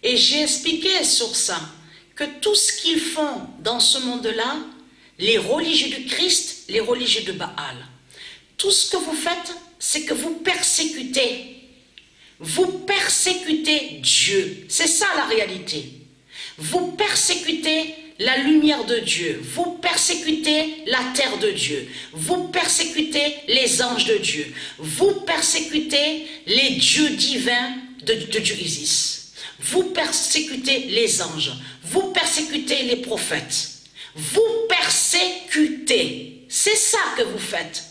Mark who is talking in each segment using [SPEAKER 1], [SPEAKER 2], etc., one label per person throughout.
[SPEAKER 1] Et j'ai expliqué sur ça, que tout ce qu'ils font dans ce monde-là, les religieux du Christ, les religieux de Baal, tout ce que vous faites, c'est que vous persécutez. Vous persécutez Dieu. C'est ça la réalité. Vous persécutez la lumière de Dieu. Vous persécutez la terre de Dieu. Vous persécutez les anges de Dieu. Vous persécutez les dieux divins de Dieu Isis. Vous persécutez les anges. Vous persécutez les prophètes. Vous persécutez. C'est ça que vous faites.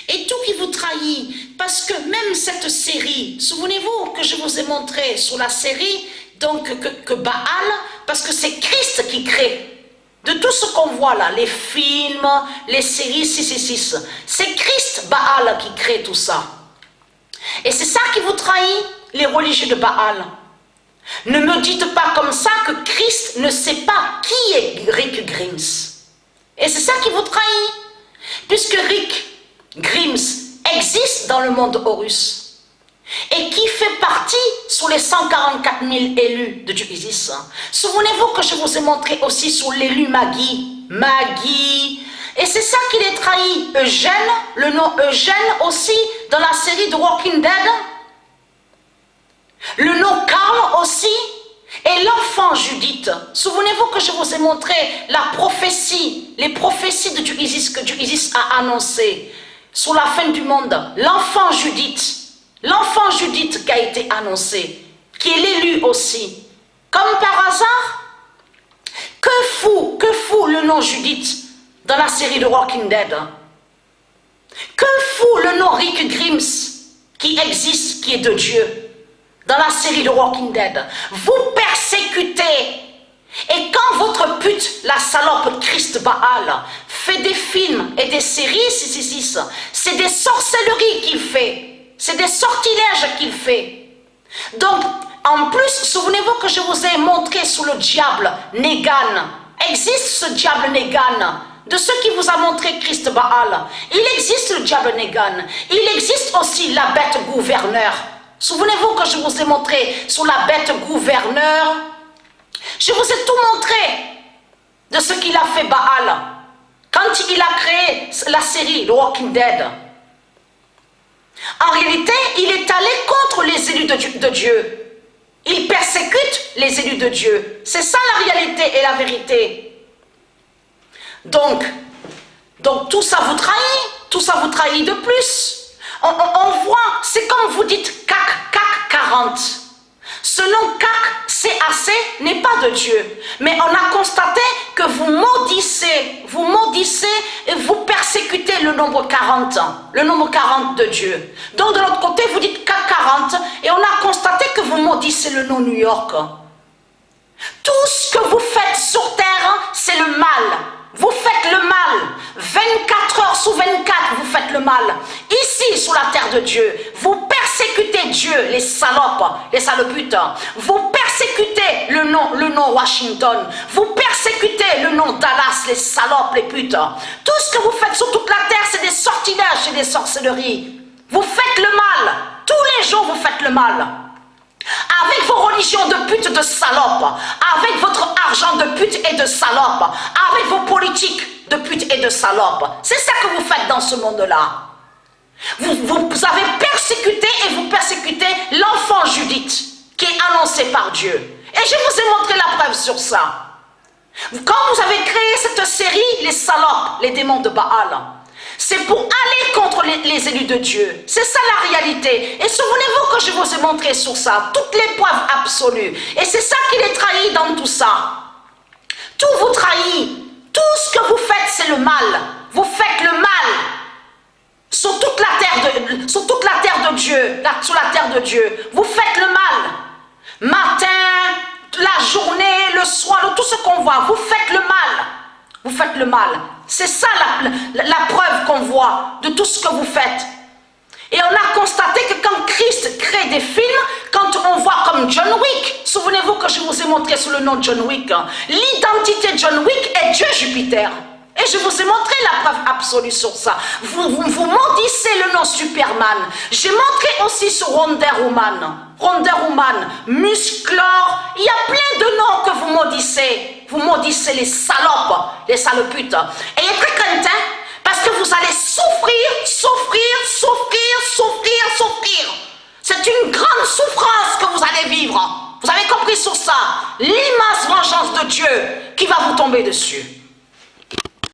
[SPEAKER 1] Et tout qui vous trahit, parce que même cette série, souvenez-vous que je vous ai montré sur la série, donc que Baal, parce que c'est Christ qui crée. De tout ce qu'on voit là, les films, les séries 666, c'est Christ, Baal, qui crée tout ça. Et c'est ça qui vous trahit, les religieux de Baal. Ne me dites pas comme ça que Christ ne sait pas qui est Rick Grimes. Et c'est ça qui vous trahit. Puisque Rick Grimes existe dans le monde Horus. Et qui fait partie sous les 144 000 élus de Dieu Isis. Souvenez-vous que je vous ai montré aussi sur l'élu Maggie. Maggie. Et c'est ça qui les trahit. Eugène, le nom Eugène aussi, dans la série de Walking Dead. Le nom Carl aussi. Et l'enfant Judith. Souvenez-vous que je vous ai montré la prophétie, les prophéties de Dieu Isis que Dieu Isis a annoncé sur la fin du monde. L'enfant Judith. L'enfant Judith qui a été annoncé, qui est l'élu aussi. Comme par hasard, que fout le nom Judith dans la série de Walking Dead? Que fout le nom Rick Grimes qui existe, qui est de Dieu, dans la série de Walking Dead? Vous persécutez. Et quand votre pute, la salope Christ Baal, fait des films et des séries 666, c'est des sorcelleries qu'il fait. C'est des sortilèges qu'il fait. Donc, en plus, souvenez-vous que je vous ai montré sur le diable Negan. Existe ce diable Negan. De ce qui vous a montré Christ Baal. Il existe le diable Negan. Il existe aussi la bête gouverneur. Souvenez-vous que je vous ai montré sur la bête gouverneur. Je vous ai tout montré de ce qu'il a fait Baal. Quand il a créé la série The Walking Dead. En réalité, il est allé contre les élus de Dieu. Il persécute les élus de Dieu. C'est ça la réalité et la vérité. Donc tout ça vous trahit de plus. On voit, c'est comme vous dites CAC 40. Ce nom CAC, CAC n'est pas de Dieu. Mais on a constaté que vous maudissez et vous persécutez le nombre 40, le nombre 40 de Dieu. Donc de l'autre côté, vous dites CAC 40 et on a constaté que vous maudissez le nom New York. Tout ce que vous faites sur terre, c'est le mal. Vous faites le mal. 24 heures sur 24, vous faites le mal. Ici, sur la terre de Dieu, vous persécutez Dieu, les salopes, les saloputes. Vous persécutez le nom Washington. Vous persécutez le nom Dallas, les salopes, les putes. Tout ce que vous faites sur toute la terre, c'est des sortilèges et des sorcelleries. Vous faites le mal. Tous les jours, vous faites le mal. Avec vos religions de putes de salopes, avec votre argent de putes et de salopes, avec vos politiques de putes et de salopes. C'est ça que vous faites dans ce monde-là. Vous avez persécuté et vous persécutez l'enfant Judith qui est annoncé par Dieu. Et je vous ai montré la preuve sur ça. Quand vous avez créé cette série, les salopes, les démons de Baal, c'est pour aller contre les élus de Dieu. C'est ça la réalité. Et souvenez-vous que je vous ai montré sur ça, toutes les preuves absolues. Et c'est ça qui les trahit dans tout ça. Tout vous trahit. Tout ce que vous faites, c'est le mal. Vous faites le mal. Sur toute la terre de Dieu. Sur la terre de Dieu. Vous faites le mal. Matin, la journée, le soir, tout ce qu'on voit. Vous faites le mal. Vous faites le mal. C'est ça la preuve qu'on voit de tout ce que vous faites. Et on a constaté que quand Christ crée des films, quand on voit comme John Wick, souvenez-vous que je vous ai montré sous le nom de John Wick, l'identité de John Wick est Dieu Jupiter. Et je vous ai montré la preuve absolue sur ça. Vous maudissez le nom Superman. J'ai montré aussi sur Wonder Woman. Wonder Woman, Musclor, il y a plein vous maudissez les salopes, les saloputes. Ayez très crainte, parce que vous allez souffrir, souffrir, souffrir, souffrir, souffrir. C'est une grande souffrance que vous allez vivre. Vous avez compris sur ça? L'immense vengeance de Dieu qui va vous tomber dessus.